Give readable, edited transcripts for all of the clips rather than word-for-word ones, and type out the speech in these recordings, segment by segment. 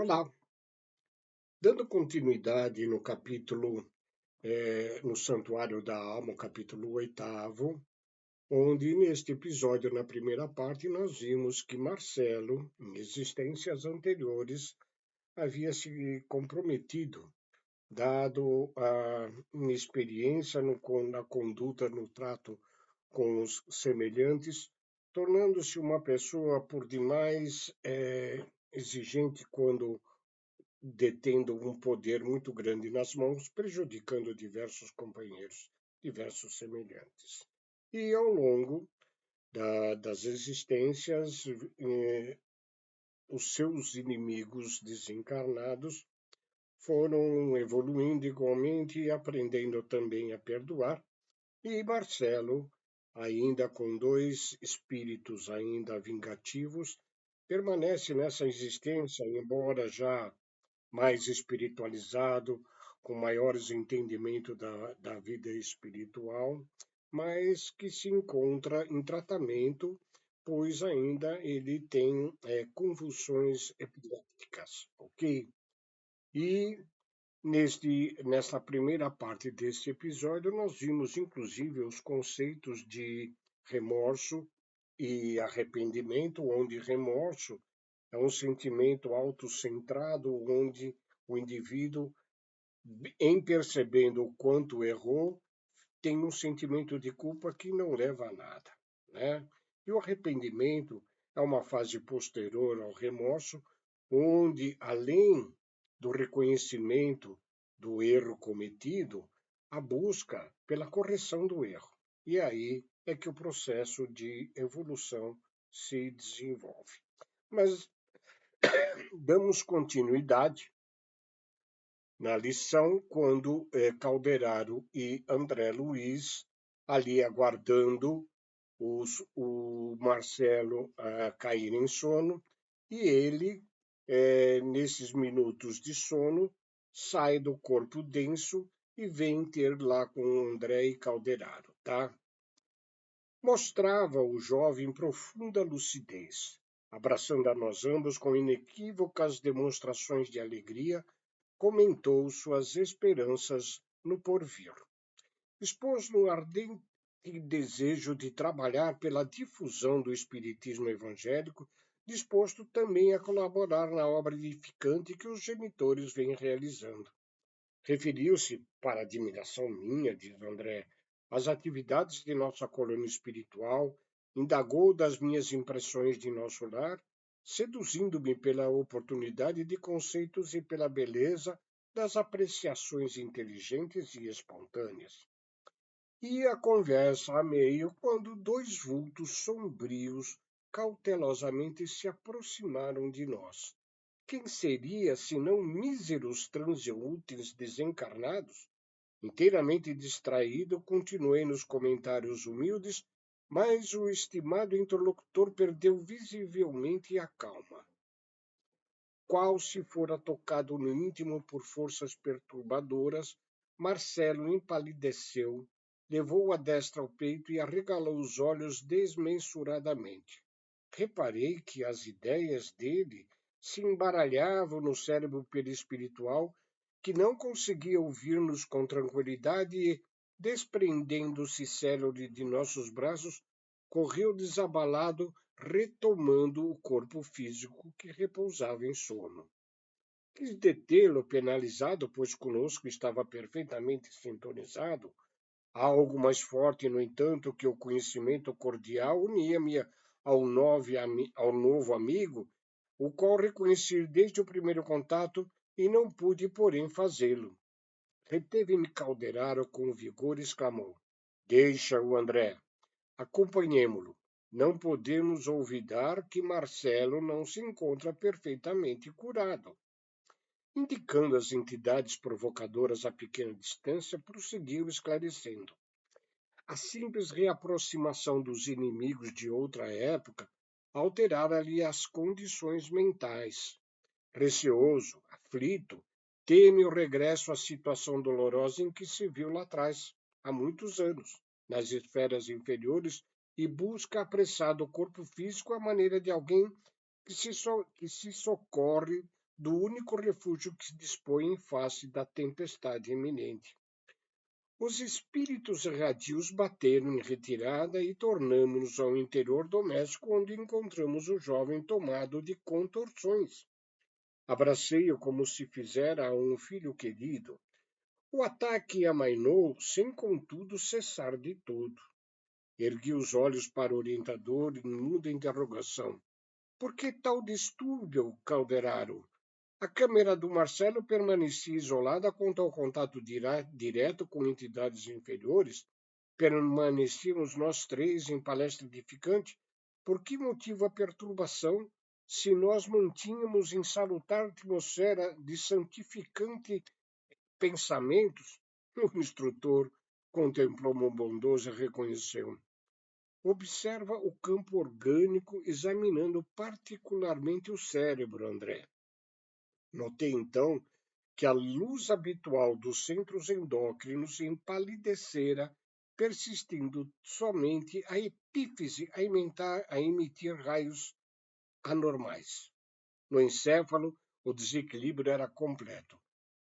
Olá, dando continuidade no capítulo, no Santuário da Alma, o capítulo oitavo, onde neste episódio, na primeira parte, nós vimos que Marcelo, em existências anteriores, havia se comprometido, dado a inexperiência na conduta, no trato com os semelhantes, tornando-se uma pessoa por demais exigente quando detendo um poder muito grande nas mãos, prejudicando diversos companheiros, diversos semelhantes. E ao longo das existências, os seus inimigos desencarnados foram evoluindo igualmente e aprendendo também a perdoar. E Marcelo, ainda com dois espíritos ainda vingativos, permanece nessa existência, embora já mais espiritualizado, com maiores entendimento da vida espiritual, mas que se encontra em tratamento, pois ainda ele tem convulsões epilépticas, ok? E nesta primeira parte deste episódio, nós vimos inclusive os conceitos de remorso e arrependimento, onde remorso é um sentimento autocentrado, onde o indivíduo, em percebendo o quanto errou, tem um sentimento de culpa que não leva a nada, né? E o arrependimento é uma fase posterior ao remorso, onde, além do reconhecimento do erro cometido, a busca pela correção do erro. E aí é que o processo de evolução se desenvolve. Mas damos continuidade na lição quando Calderaro e André Luiz, ali aguardando o Marcelo cair em sono, e ele, nesses minutos de sono, sai do corpo denso e vem ter lá com André e Calderaro, tá? Mostrava o jovem profunda lucidez, abraçando a nós ambos com inequívocas demonstrações de alegria, comentou suas esperanças no porvir. Expôs no ardente desejo de trabalhar pela difusão do espiritismo evangélico, disposto também a colaborar na obra edificante que os genitores vêm realizando. Referiu-se, para admiração minha, diz André, às atividades de nossa colônia espiritual, indagou das minhas impressões de nosso lar, seduzindo-me pela oportunidade de conceitos e pela beleza das apreciações inteligentes e espontâneas. E a conversa a meio quando dois vultos sombrios cautelosamente se aproximaram de nós. Quem seria, senão míseros transeúntes desencarnados? Inteiramente distraído, continuei nos comentários humildes, mas o estimado interlocutor perdeu visivelmente a calma. Qual se fora tocado no íntimo por forças perturbadoras, Marcelo empalideceu, levou a destra ao peito e arregalou os olhos desmensuradamente. Reparei que as ideias dele se embaralhavam no cérebro perispiritual, que não conseguia ouvir-nos com tranquilidade e, desprendendo-se célere de nossos braços, correu desabalado, retomando o corpo físico que repousava em sono. Quis detê-lo penalizado, pois conosco estava perfeitamente sintonizado. Algo mais forte, no entanto, que o conhecimento cordial unia-me ao novo amigo, o qual reconheci desde o primeiro contato e não pude, porém, fazê-lo. Reteve-me Calderaro com vigor e exclamou: Deixa-o, André. Acompanhemo-lo. Não podemos olvidar que Marcelo não se encontra perfeitamente curado. Indicando as entidades provocadoras a pequena distância, prosseguiu esclarecendo. A simples reaproximação dos inimigos de outra época alterara-lhe as condições mentais. Receoso, aflito, teme o regresso à situação dolorosa em que se viu lá atrás, há muitos anos, nas esferas inferiores, e busca apressado o corpo físico à maneira de alguém que se socorre do único refúgio que se dispõe em face da tempestade iminente. Os espíritos erradios bateram em retirada e tornamo-nos ao interior doméstico, onde encontramos o jovem tomado de contorções. Abracei-o como se fizera a um filho querido. O ataque amainou, sem contudo cessar de todo. Ergui os olhos para o orientador em muda interrogação. Por que tal distúrbio, Calderaro? A câmera do Marcelo permanecia isolada quanto ao contato direto com entidades inferiores. Permanecíamos nós três em palestra edificante. Por que motivo a perturbação, se nós mantínhamos em salutar atmosfera de santificante pensamentos? O instrutor contemplou-me bondoso e reconheceu. Observa o campo orgânico, examinando particularmente o cérebro, André. Notei então que a luz habitual dos centros endócrinos empalidecera, persistindo somente a epífise a emitir raios anormais. No encéfalo, o desequilíbrio era completo.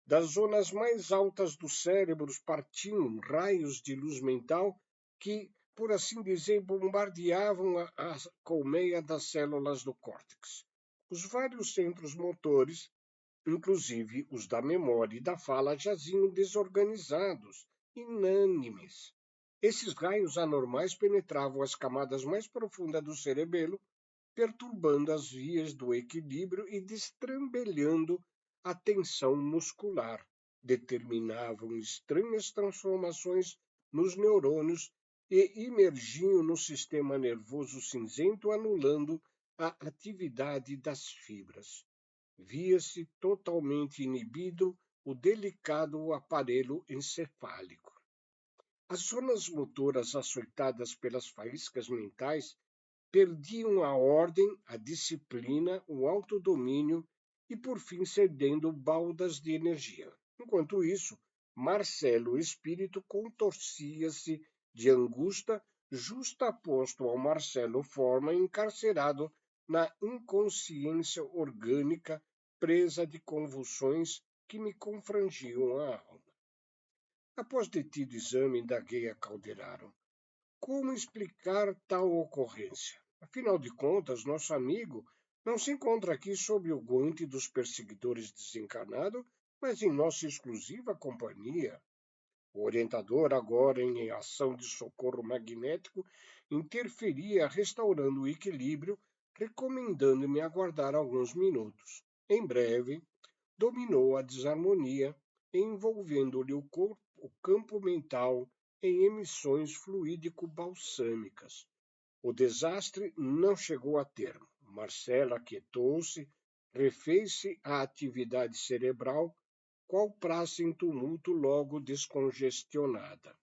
Das zonas mais altas do cérebro partiam raios de luz mental que, por assim dizer, bombardeavam a colmeia das células do córtex. Os vários centros motores, inclusive os da memória e da fala, jaziam desorganizados, inânimes. Esses raios anormais penetravam as camadas mais profundas do cerebelo, perturbando as vias do equilíbrio e destrambelhando a tensão muscular. Determinavam estranhas transformações nos neurônios e imergiam no sistema nervoso cinzento, anulando a atividade das fibras. Via-se totalmente inibido o delicado aparelho encefálico. As zonas motoras açoitadas pelas faíscas mentais perdiam a ordem, a disciplina, o autodomínio e, por fim, cedendo baldas de energia. Enquanto isso, Marcelo, o espírito, contorcia-se de angústia, justaposto ao Marcelo forma, encarcerado na inconsciência orgânica, presa de convulsões que me confrangiam a alma. Após detido exame, indaguei a Calderaro. Como explicar tal ocorrência? Afinal de contas, nosso amigo não se encontra aqui sob o guante dos perseguidores desencarnados, mas em nossa exclusiva companhia. O orientador, agora em ação de socorro magnético, interferia restaurando o equilíbrio, recomendando-me aguardar alguns minutos. Em breve, dominou a desarmonia, envolvendo-lhe o campo mental em emissões fluídico-balsâmicas. O desastre não chegou a termo. Marcelo aquietou-se, refez-se a atividade cerebral, qual praça em tumulto logo descongestionada.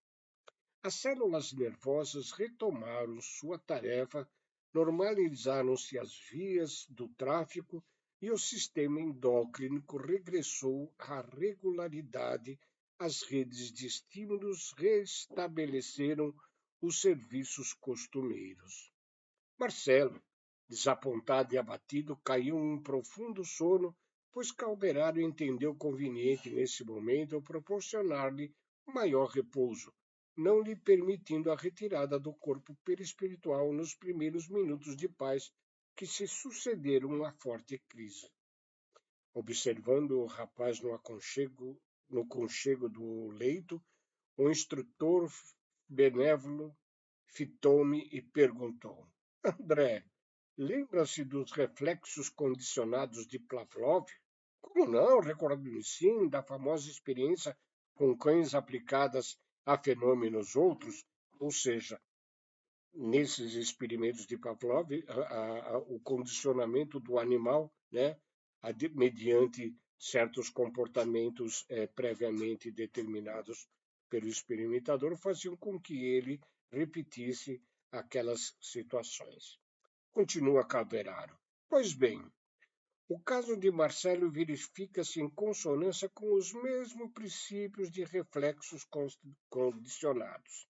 As células nervosas retomaram sua tarefa, normalizaram-se as vias do tráfego e o sistema endócrino regressou à regularidade. As redes de estímulos restabeleceram os serviços costumeiros. Marcelo, desapontado e abatido, caiu em um profundo sono, pois Calderaro entendeu conveniente nesse momento proporcionar-lhe maior repouso, não lhe permitindo a retirada do corpo perispiritual nos primeiros minutos de paz que se sucederam à forte crise. Observando o rapaz no conchego do leito, o instrutor benévolo fitou-me e perguntou: André, lembra-se dos reflexos condicionados de Pavlov? Como não? Recordo-me sim da famosa experiência com cães aplicadas a fenômenos outros, ou seja, nesses experimentos de Pavlov, o condicionamento do animal, né, mediante certos comportamentos previamente determinados pelo experimentador, faziam com que ele repetisse aquelas situações. Continua Calderaro. Pois bem, o caso de Marcelo verifica-se em consonância com os mesmos princípios de reflexos condicionados.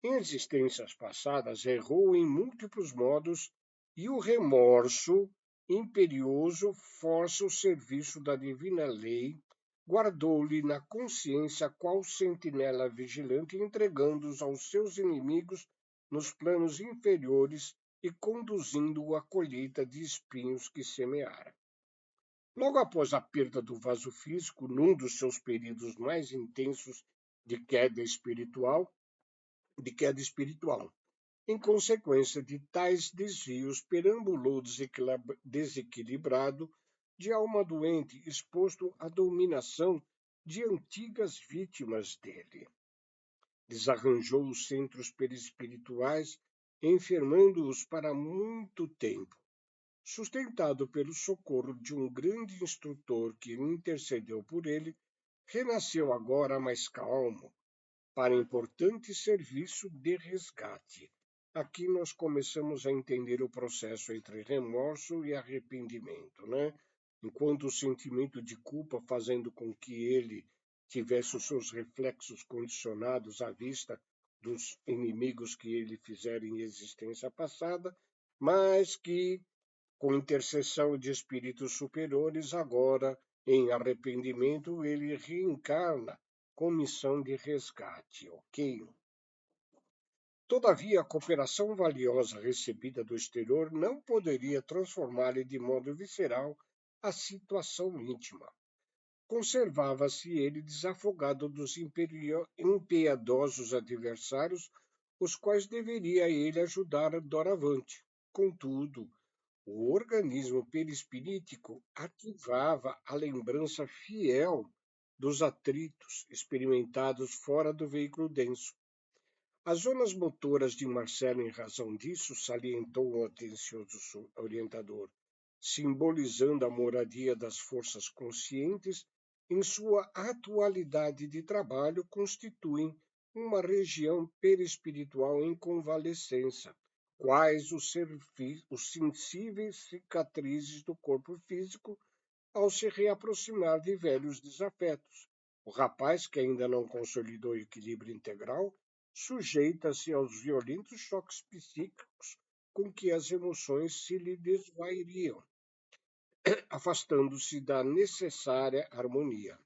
Em existências passadas, errou em múltiplos modos e o remorso imperioso força o serviço da divina lei, guardou-lhe na consciência qual sentinela vigilante, entregando-os aos seus inimigos nos planos inferiores e conduzindo-o à colheita de espinhos que semeara. Logo após a perda do vaso físico, num dos seus períodos mais intensos de queda espiritual, em consequência de tais desvios, perambulou desequilibrado, de alma doente, exposto à dominação de antigas vítimas dele. Desarranjou os centros perispirituais, enfermando-os para muito tempo. Sustentado pelo socorro de um grande instrutor que intercedeu por ele, renasceu agora mais calmo, para importante serviço de resgate. Aqui nós começamos a entender o processo entre remorso e arrependimento, né? Enquanto o sentimento de culpa fazendo com que ele tivesse os seus reflexos condicionados à vista dos inimigos que ele fizera em existência passada, mas que, com intercessão de espíritos superiores, agora, em arrependimento, ele reencarna com missão de resgate, ok? Todavia, a cooperação valiosa recebida do exterior não poderia transformar-lhe de modo visceral a situação íntima. Conservava-se ele desafogado dos impiedosos adversários, os quais deveria ele ajudar doravante. Contudo, o organismo perispirítico ativava a lembrança fiel dos atritos experimentados fora do veículo denso. As zonas motoras de Marcelo, em razão disso, salientou o atencioso orientador, simbolizando a moradia das forças conscientes, em sua atualidade de trabalho, constituem uma região perispiritual em convalescença, quais os sensíveis cicatrizes do corpo físico ao se reaproximar de velhos desafetos. O rapaz, que ainda não consolidou o equilíbrio integral, sujeita-se aos violentos choques psíquicos com que as emoções se lhe desvairiam, afastando-se da necessária harmonia.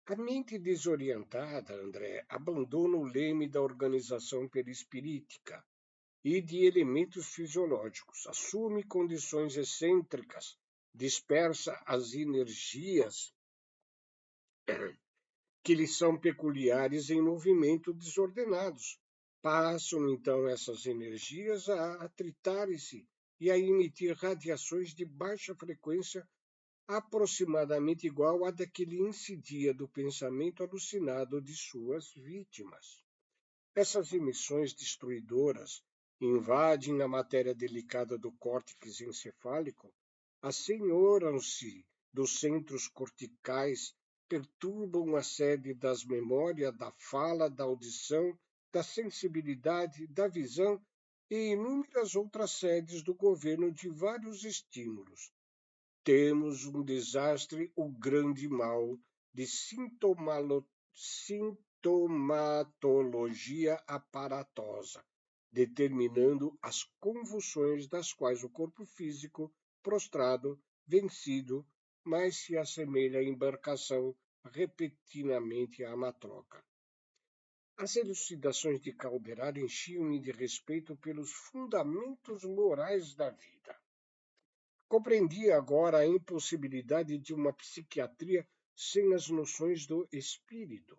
A mente desorientada, André, abandona o leme da organização perispirítica e de elementos fisiológicos, assume condições excêntricas, dispersa as energias que lhe são peculiares em movimento desordenados. Passam então essas energias a atritarem-se e a emitir radiações de baixa frequência, aproximadamente igual à da que lhe incidia do pensamento alucinado de suas vítimas. Essas emissões destruidoras invadem a matéria delicada do córtex encefálico, assenhoram-se dos centros corticais, perturbam a sede das memórias, da fala, da audição, da sensibilidade, da visão e inúmeras outras sedes do governo de vários estímulos. Temos um desastre, o grande mal de sintomatologia aparatosa, determinando as convulsões das quais o corpo físico, prostrado, vencido, mais se assemelha à embarcação repentinamente à matroca. As elucidações de Calderar enchiam-me de respeito pelos fundamentos morais da vida. Compreendia agora a impossibilidade de uma psiquiatria sem as noções do espírito.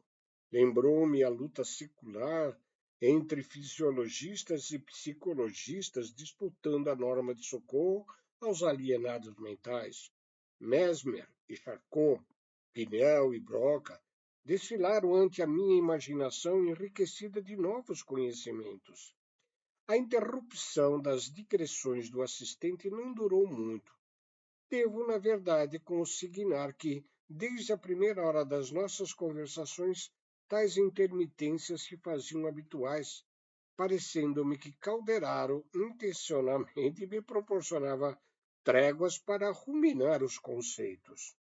Lembrou-me a luta secular entre fisiologistas e psicologistas disputando a norma de socorro aos alienados mentais. Mesmer e Charcot, Pinel e Broca desfilaram ante a minha imaginação enriquecida de novos conhecimentos. A interrupção das digressões do assistente não durou muito. Devo, na verdade, consignar que, desde a primeira hora das nossas conversações, tais intermitências se faziam habituais, parecendo-me que Calderaro intencionalmente me proporcionava tréguas para ruminar os conceitos.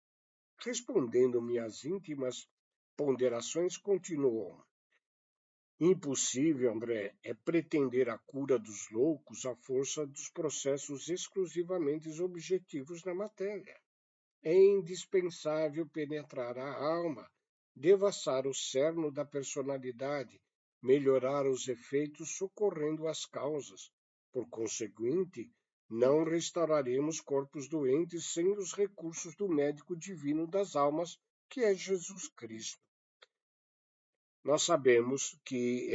Respondendo-me às íntimas ponderações, continuou: Impossível, André, é pretender a cura dos loucos à força dos processos exclusivamente objetivos na matéria. É indispensável penetrar a alma, devassar o cerne da personalidade, melhorar os efeitos socorrendo as causas. Por conseguinte, não restauraremos corpos doentes sem os recursos do médico divino das almas, que é Jesus Cristo. Nós sabemos que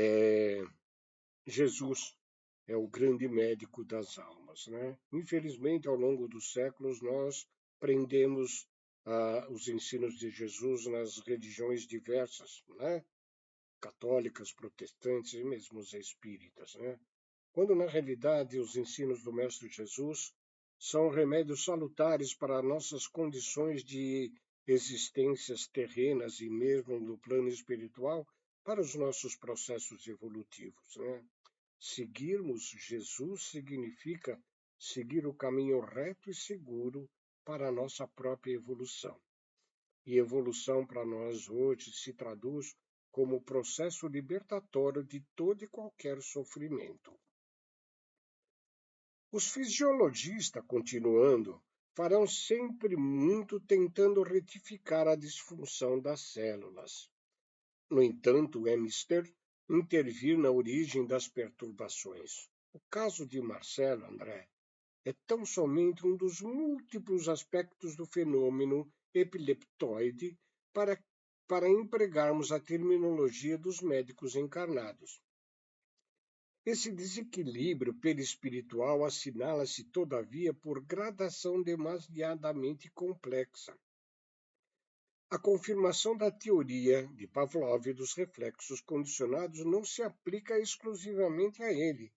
Jesus é o grande médico das almas, né? Infelizmente, ao longo dos séculos, nós prendemos os ensinos de Jesus nas religiões diversas, né? Católicas, protestantes e mesmo os espíritas, né? Quando, na realidade, os ensinos do Mestre Jesus são remédios salutares para nossas condições de existências terrenas e mesmo no plano espiritual, para os nossos processos evolutivos, né? Seguirmos Jesus significa seguir o caminho reto e seguro para a nossa própria evolução. E evolução para nós hoje se traduz como o processo libertatório de todo e qualquer sofrimento. Os fisiologistas, continuando, farão sempre muito tentando retificar a disfunção das células. No entanto, é mister intervir na origem das perturbações. O caso de Marcelo André é tão somente um dos múltiplos aspectos do fenômeno epileptoide para empregarmos a terminologia dos médicos encarnados. Esse desequilíbrio perispiritual assinala-se, todavia, por gradação demasiadamente complexa. A confirmação da teoria de Pavlov dos reflexos condicionados não se aplica exclusivamente a ele.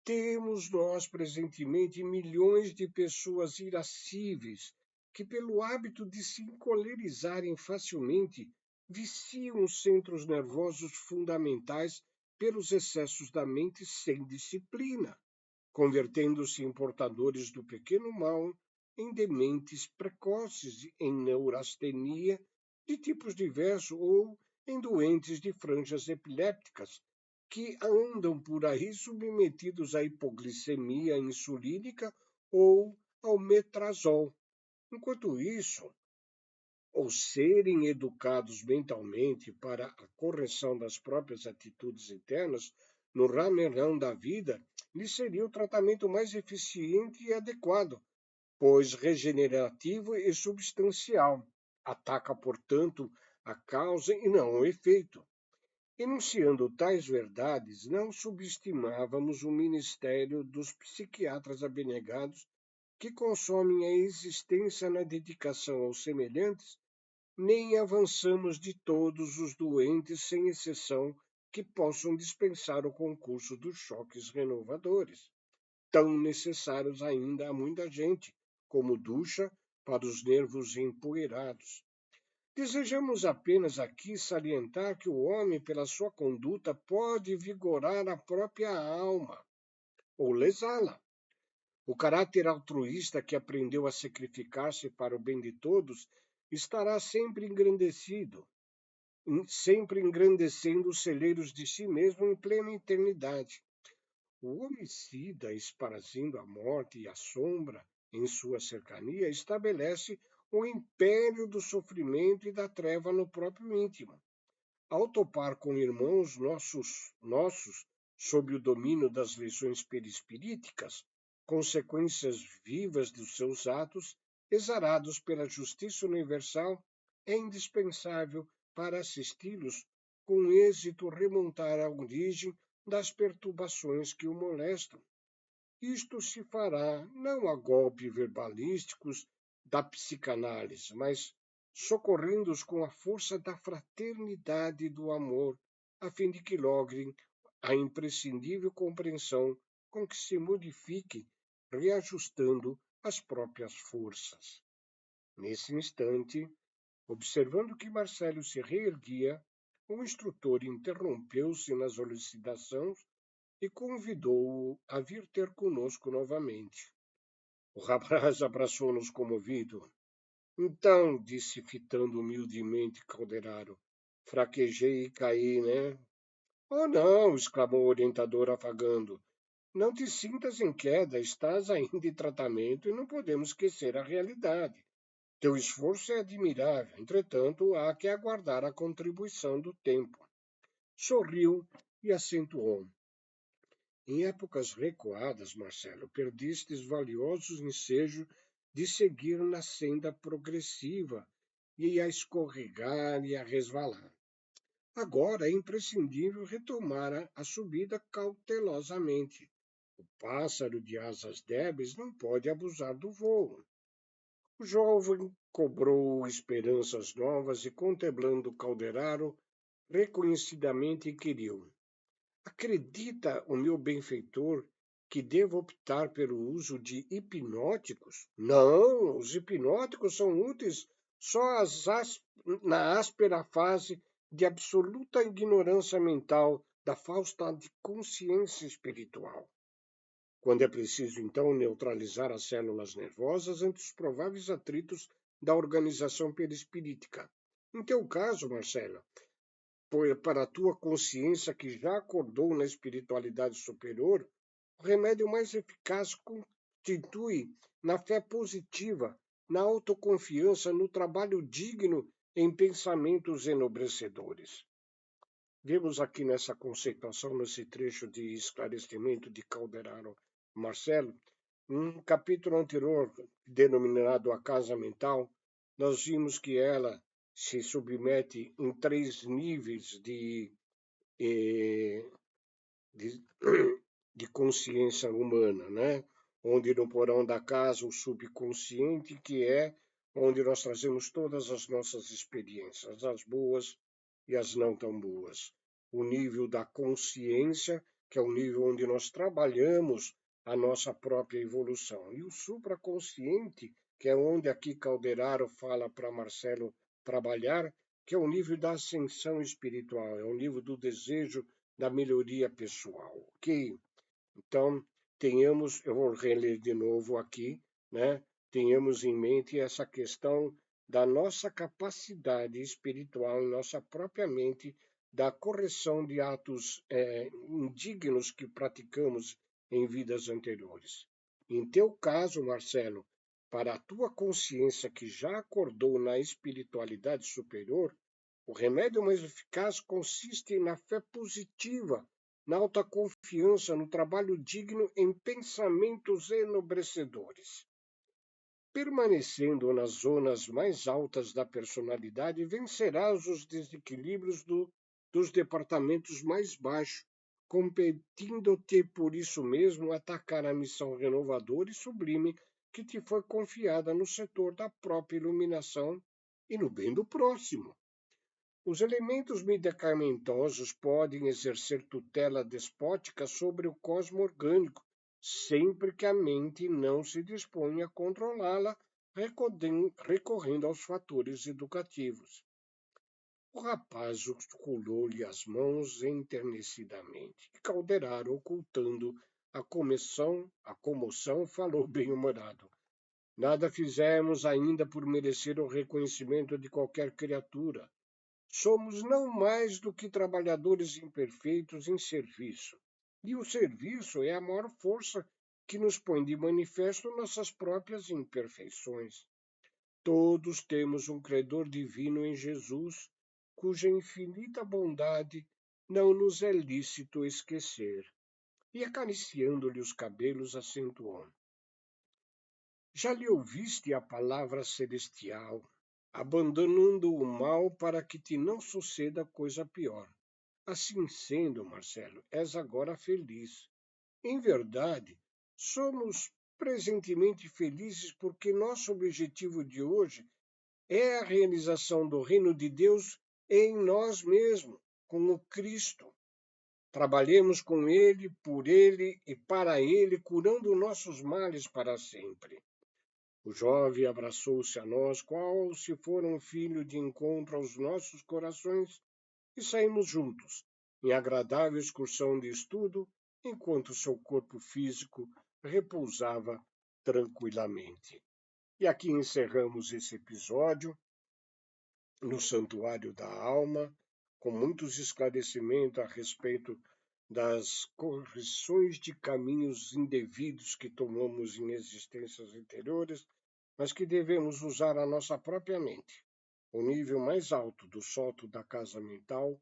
Temos nós presentemente milhões de pessoas irascíveis que, pelo hábito de se encolerizarem facilmente, viciam os centros nervosos fundamentais pelos excessos da mente sem disciplina, convertendo-se em portadores do pequeno mal, em dementes precoces, em neurastenia de tipos diversos ou em doentes de franjas epilépticas que andam por aí submetidos à hipoglicemia insulínica ou ao metrazol. Enquanto isso, ou serem educados mentalmente para a correção das próprias atitudes internas, no ramelhão da vida, lhe seria o tratamento mais eficiente e adequado, pois regenerativo e substancial. Ataca, portanto, a causa e não o efeito. Enunciando tais verdades, não subestimávamos o ministério dos psiquiatras abnegados que consomem a existência na dedicação aos semelhantes, nem avançamos de todos os doentes, sem exceção, que possam dispensar o concurso dos choques renovadores, tão necessários ainda a muita gente, como ducha para os nervos empoeirados. Desejamos apenas aqui salientar que o homem, pela sua conduta, pode vigorar a própria alma ou lesá-la. O caráter altruísta que aprendeu a sacrificar-se para o bem de todos estará sempre engrandecendo os celeiros de si mesmo em plena eternidade. O homicida, esparzindo a morte e a sombra em sua cercania, estabelece o império do sofrimento e da treva no próprio íntimo. Ao topar com irmãos nossos sob o domínio das legiões perispiríticas, consequências vivas dos seus atos, exarados pela justiça universal, é indispensável para assisti-los com êxito remontar à origem das perturbações que o molestam. Isto se fará não a golpes verbalísticos da psicanálise, mas socorrendo-os com a força da fraternidade e do amor, a fim de que logrem a imprescindível compreensão com que se modifiquem, reajustando as próprias forças. Nesse instante, observando que Marcelo se reerguia, o instrutor interrompeu-se nas elucidações e convidou-o a vir ter conosco novamente. O rapaz abraçou-nos comovido. Então, disse, fitando humildemente Calderaro, fraquejei e caí, né? Oh, não! Exclamou o orientador, afagando. Não te sintas em queda, estás ainda em tratamento e não podemos esquecer a realidade. Teu esforço é admirável, entretanto, há que aguardar a contribuição do tempo. Sorriu e acentuou. Em épocas recuadas, Marcelo, perdestes valiosos ensejos de seguir na senda progressiva e a escorregar e a resvalar. Agora é imprescindível retomar a subida cautelosamente. O pássaro de asas débeis não pode abusar do voo. O jovem cobrou esperanças novas e, contemplando Calderaro, reconhecidamente inquiriu: Acredita o meu benfeitor que devo optar pelo uso de hipnóticos? Não, os hipnóticos são úteis só na áspera fase de absoluta ignorância mental, da falta de consciência espiritual. Quando é preciso, então, neutralizar as células nervosas ante os prováveis atritos da organização perispirítica. Em teu caso, Marcelo, para a tua consciência que já acordou na espiritualidade superior, o remédio mais eficaz constitui na fé positiva, na autoconfiança, no trabalho digno em pensamentos enobrecedores. Vemos aqui nessa conceituação, nesse trecho de esclarecimento de Calderaro Marcelo, um capítulo anterior, denominado A Casa Mental, nós vimos que ela se submete em 3 níveis eh, de, de consciência humana, né? Onde no porão da casa o subconsciente, que é onde nós trazemos todas as nossas experiências, as boas e as não tão boas. O nível da consciência, que é o nível onde nós trabalhamos a nossa própria evolução. E o supraconsciente, que é onde aqui Calderaro fala para Marcelo trabalhar, que é o nível da ascensão espiritual, é o nível do desejo da melhoria pessoal, ok? Então, eu vou reler de novo aqui, né? Tenhamos em mente essa questão da nossa capacidade espiritual em nossa própria mente, da correção de atos indignos que praticamos em vidas anteriores. Em teu caso, Marcelo, para a tua consciência que já acordou na espiritualidade superior, o remédio mais eficaz consiste na fé positiva, na alta confiança, no trabalho digno, em pensamentos enobrecedores. Permanecendo nas zonas mais altas da personalidade, vencerás os desequilíbrios dos departamentos mais baixos, competindo-te por isso mesmo atacar a missão renovadora e sublime que te foi confiada no setor da própria iluminação e no bem do próximo. Os elementos medicamentosos podem exercer tutela despótica sobre o cosmo orgânico, sempre que a mente não se disponha a controlá-la, recorrendo aos fatores educativos. O rapaz colou-lhe as mãos enternecidamente. Calderaro, ocultando a comoção, falou bem-humorado. Nada fizemos ainda por merecer o reconhecimento de qualquer criatura. Somos não mais do que trabalhadores imperfeitos em serviço. E o serviço é a maior força que nos põe de manifesto nossas próprias imperfeições. Todos temos um credor divino em Jesus, cuja infinita bondade não nos é lícito esquecer. E acariciando-lhe os cabelos, acentuou: Já lhe ouviste a palavra celestial, abandonando o mal para que te não suceda coisa pior. Assim sendo, Marcelo, és agora feliz. Em verdade, somos presentemente felizes porque nosso objetivo de hoje é a realização do reino de Deus em nós mesmos, com o Cristo. Trabalhemos com Ele, por Ele e para Ele, curando nossos males para sempre. O jovem abraçou-se a nós, qual se for um filho de encontro aos nossos corações, e saímos juntos, em agradável excursão de estudo, enquanto seu corpo físico repousava tranquilamente. E aqui encerramos esse episódio no Santuário da Alma, com muitos esclarecimentos a respeito das correções de caminhos indevidos que tomamos em existências anteriores, mas que devemos usar a nossa própria mente, o nível mais alto do sótão da casa mental,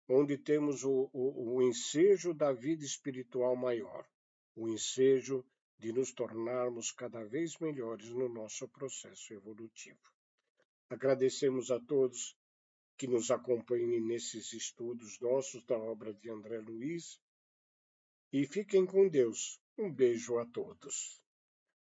onde temos o ensejo da vida espiritual maior, o ensejo de nos tornarmos cada vez melhores no nosso processo evolutivo. Agradecemos a todos que nos acompanhem nesses estudos nossos da obra de André Luiz e fiquem com Deus. Um beijo a todos.